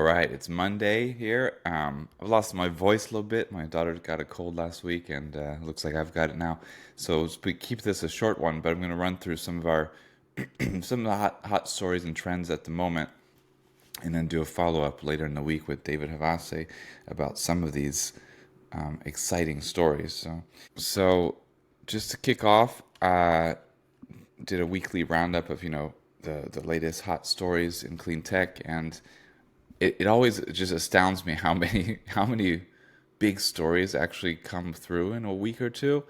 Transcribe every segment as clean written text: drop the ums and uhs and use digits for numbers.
All right, it's Monday here. I've lost my voice a little bit. My daughter got a cold last week, and looks like I've got it now. So we keep this a short one, but I'm going to run through some of our some of the hot stories and trends at the moment, and then do a follow up later in the week with David Havase about some of these exciting stories. So just to kick off, did a weekly roundup of the latest hot stories in clean tech, and it always just astounds me how many big stories actually come through in a week or two.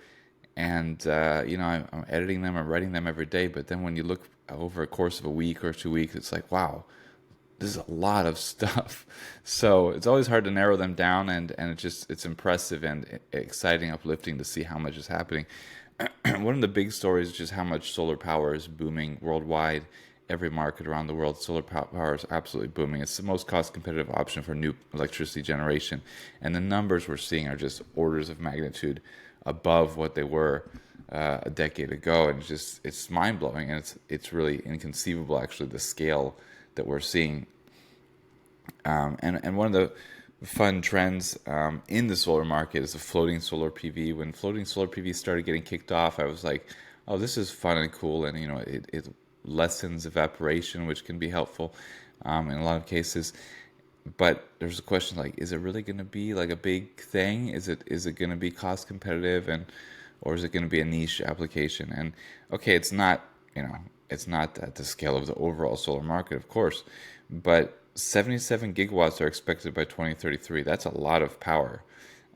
And I'm editing them, I'm writing them every day. But then when you look over a course of a week or 2 weeks, it's like, wow, this is a lot of stuff. So it's always hard to narrow them down, and it's impressive and exciting, uplifting to see how much is happening. One of the big stories is just how much solar power is booming worldwide. Every market around the world, solar power is absolutely booming. It's the most cost competitive option for new electricity generation. And the numbers we're seeing are just orders of magnitude above what they were a decade ago. And it's mind blowing. And it's really inconceivable, actually, the scale that we're seeing. And one of the fun trends in the solar market is the floating solar PV. When floating solar PV started getting kicked off, I was like, oh, this is fun and cool. And, it lessens evaporation, which can be helpful in a lot of cases. But there's a question like, is it really going to be like a big thing? Is it going to be cost competitive, or is it going to be a niche application? And okay, it's not at the scale of the overall solar market, of course, but 77 gigawatts are expected by 2033. That's a lot of power.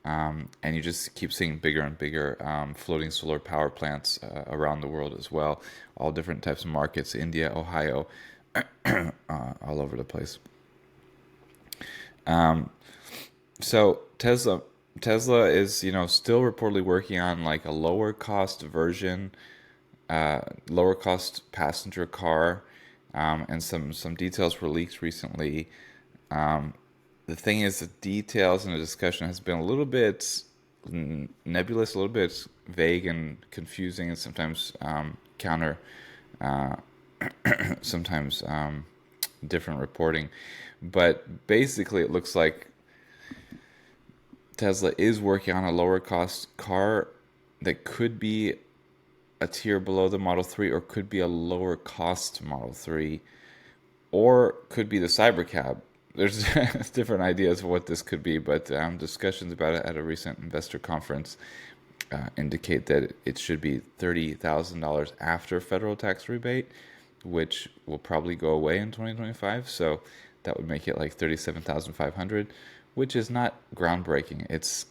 And you just keep seeing bigger and bigger floating solar power plants around the world as well. All different types of markets, India, Ohio, all over the place. So Tesla is, still reportedly working on like a lower cost version, lower cost passenger car, and some details were leaked recently. The thing is, the details and the discussion has been a little bit nebulous, a little bit vague and confusing, and sometimes counter, uh, sometimes different reporting. But basically, it looks like Tesla is working on a lower cost car that could be a tier below the Model 3, or could be a lower cost Model 3, or could be the Cybercab. There's different ideas of what this could be, but discussions about it at a recent investor conference indicate that it should be $30,000 after federal tax rebate, which will probably go away in 2025. So that would make it like 37,500, which is not groundbreaking. It's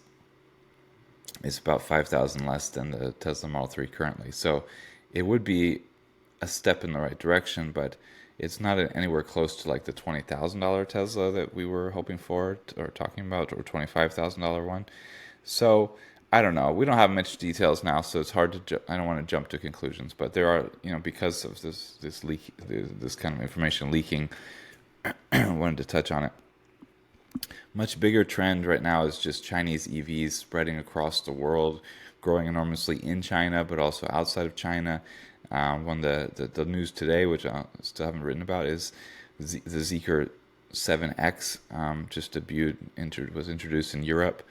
about 5,000 less than the Tesla Model 3 currently. So it would be a step in the right direction, but it's not anywhere close to like the $20,000 Tesla that we were hoping for or talking about, or $25,000 one. So I don't know. We don't have much details now, so it's hard to. I don't want to jump to conclusions, but there are, because of this leak, this kind of information leaking. I wanted to touch on it. Much bigger trend right now is just Chinese EVs spreading across the world, growing enormously in China, but also outside of China. One of the news today, which I still haven't written about, is the Zeekr 7X just was introduced in Europe.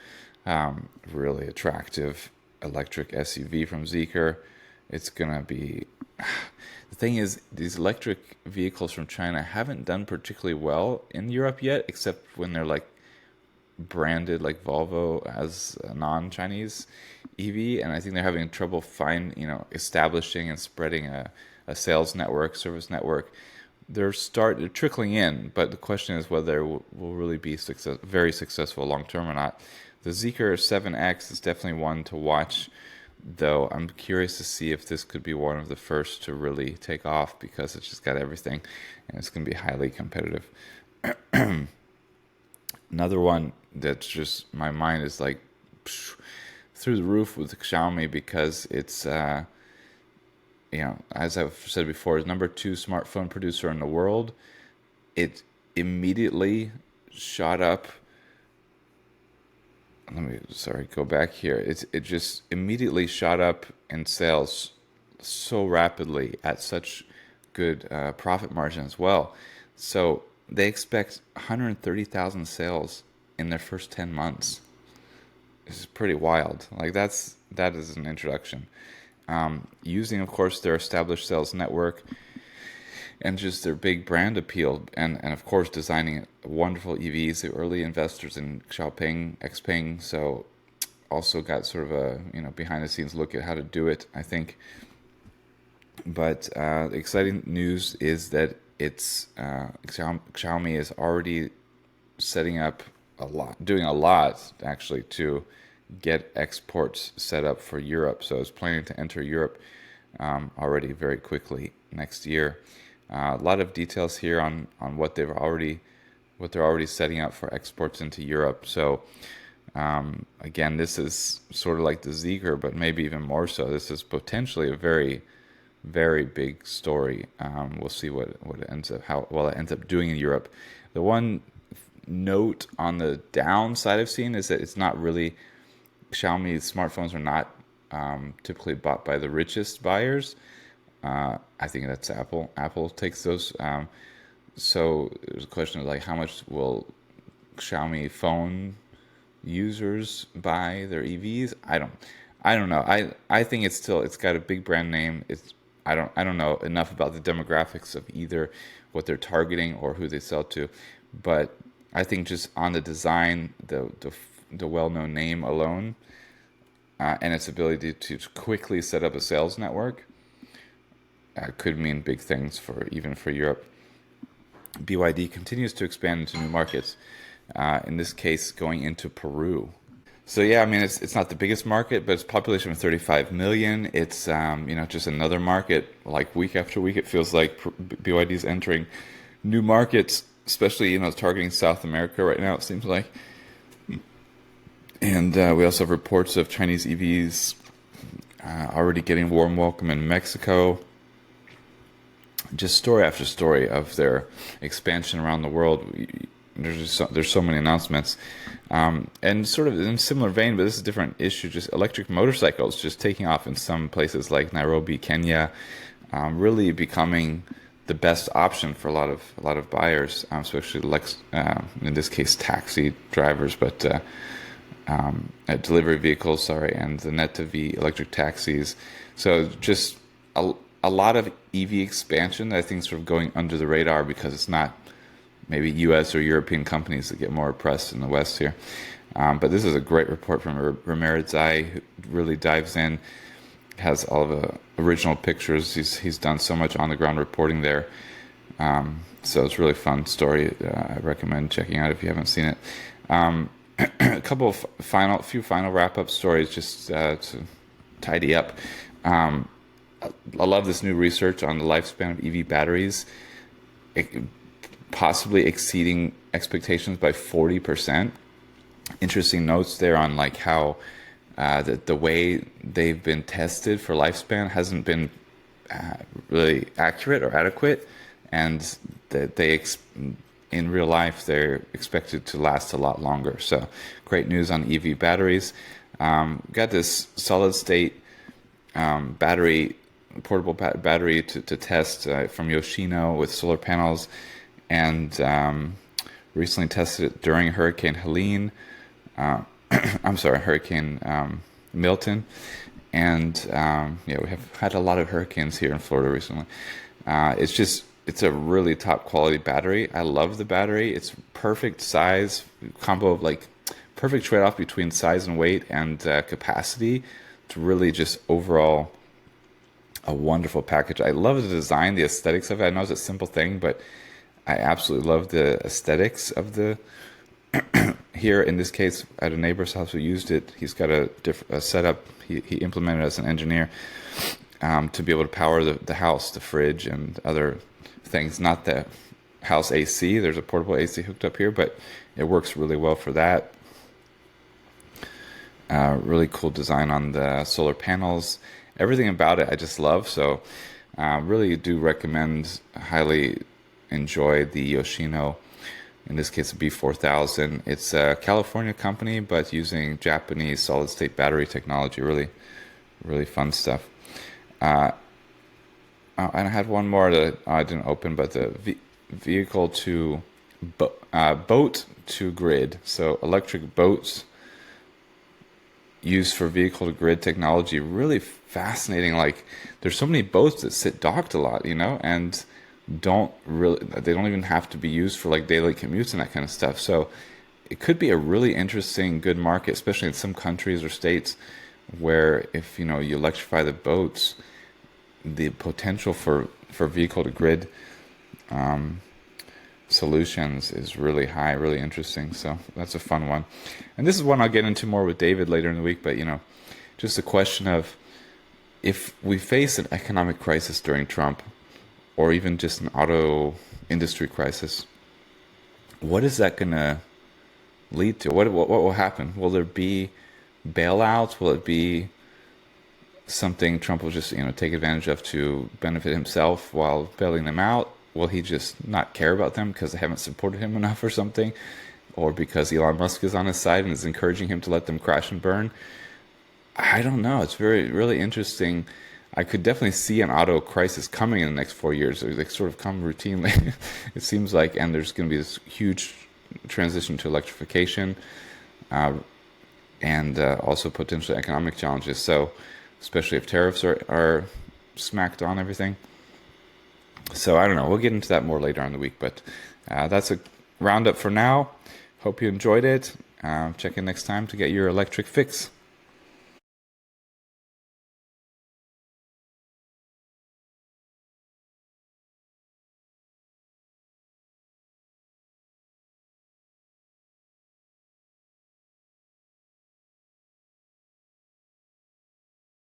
Really attractive electric SUV from Zeekr. It's gonna be. The thing is, these electric vehicles from China haven't done particularly well in Europe yet, except when they're like branded like Volvo as a non-Chinese EV, and I think they're having trouble establishing and spreading a sales network, service network. They're trickling in, but the question is whether it will really be very successful long term or not. The Zeekr 7X is definitely one to watch, though I'm curious to see if this could be one of the first to really take off, because it's just got everything and it's going to be highly competitive. Another one that's just, my mind is like through the roof with Xiaomi, because it's as I've said before, is number two smartphone producer in the world. It immediately shot up. Go back here. It just immediately shot up in sales so rapidly at such good profit margin as well. So they expect 130,000 sales in their first 10 months. This is pretty wild. Like that is an introduction. Using, of course, their established sales network and just their big brand appeal, and of course designing wonderful EVs. The early investors in Xiaoping, Xpeng, so also got sort of a behind the scenes look at how to do it, I think. But the exciting news is that Xiaomi is already setting up doing a lot actually to get exports set up for Europe. So it's planning to enter Europe already very quickly next year. A lot of details here on what they're already setting up for exports into Europe. So again, this is sort of like the Zeekr, but maybe even more so. This is potentially a very, very big story. We'll see what it ends up how well it ends up doing in Europe. The one note on the downside I've seen is that it's not really Xiaomi's smartphones are not typically bought by the richest buyers. I think that's Apple. Apple takes those. So there's a question of like how much will Xiaomi phone users buy their EVs? I don't know. I think it's got a big brand name. I don't know enough about the demographics of either what they're targeting or who they sell to, but I think just on the design, the well-known name alone, and its ability to quickly set up a sales network could mean big things for even for Europe. BYD continues to expand into new markets. In this case, going into Peru. So yeah, I mean it's not the biggest market, but it's population of 35 million. It's just another market. Like week after week, it feels like BYD is entering new markets, especially targeting South America right now. It seems like, and we also have reports of Chinese EVs already getting warm welcome in Mexico. Just story after story of their expansion around the world. There's so many announcements, and sort of in similar vein, but this is a different issue. Just electric motorcycles just taking off in some places like Nairobi, Kenya, really becoming the best option for a lot of buyers, especially in this case taxi drivers, but delivery vehicles, and the net-to-V electric taxis. So just a lot of EV expansion that I think is sort of going under the radar because it's not maybe U.S. or European companies that get more press in the West here. But this is a great report from Ramirez, who really dives in, has all the original pictures. He's done so much on the ground reporting there. So it's a really fun story. I recommend checking out if you haven't seen it. A couple of few final wrap up stories just to tidy up. I love this new research on the lifespan of EV batteries, possibly exceeding expectations by 40%. Interesting notes there on like how the way they've been tested for lifespan hasn't been really accurate or adequate, and that in real life they're expected to last a lot longer. So great news on EV batteries. Got this solid state portable battery to test from Yoshino with solar panels, and recently tested it during Hurricane Helene. Hurricane Milton, and we have had a lot of hurricanes here in Florida recently. It's a really top quality battery. I love the battery. It's perfect size combo of like perfect trade off between size and weight and capacity. It's really just overall a wonderful package. I love the design, the aesthetics of it. I know it's a simple thing, but I absolutely love the aesthetics of the. Here in this case, at a neighbor's house who used it, he's got a setup he implemented as an engineer to be able to power the house, the fridge, and other things. Not the house AC. There's a portable AC hooked up here, but it works really well for that. Really cool design on the solar panels. Everything about it I just love. So really do recommend, highly enjoy the Yoshino. In this case, a B4000. It's a California company, but using Japanese solid-state battery technology. Really, really fun stuff. And I had one more that I didn't open, but the vehicle to boat to grid. So electric boats used for vehicle to grid technology. Really fascinating. Like there's so many boats that sit docked a lot, and they don't even have to be used for like daily commutes and that kind of stuff. So it could be a really interesting, good market, especially in some countries or states where if you electrify the boats, the potential for vehicle to grid solutions is really high, really interesting. So that's a fun one. And this is one I'll get into more with David later in the week, but just a question of if we face an economic crisis during Trump or even just an auto industry crisis, what is that going to lead to? What will happen? Will there be bailouts? Will it be something Trump will just take advantage of to benefit himself while bailing them out? Will he just not care about them because they haven't supported him enough or something? Or because Elon Musk is on his side and is encouraging him to let them crash and burn? I don't know. It's really interesting. I could definitely see an auto crisis coming in the next 4 years. They sort of come routinely, it seems like, and there's going to be this huge transition to electrification and also potentially economic challenges. So, especially if tariffs are smacked on everything. So I don't know. We'll get into that more later on in the week, but that's a roundup for now. Hope you enjoyed it. Check in next time to get your electric fix.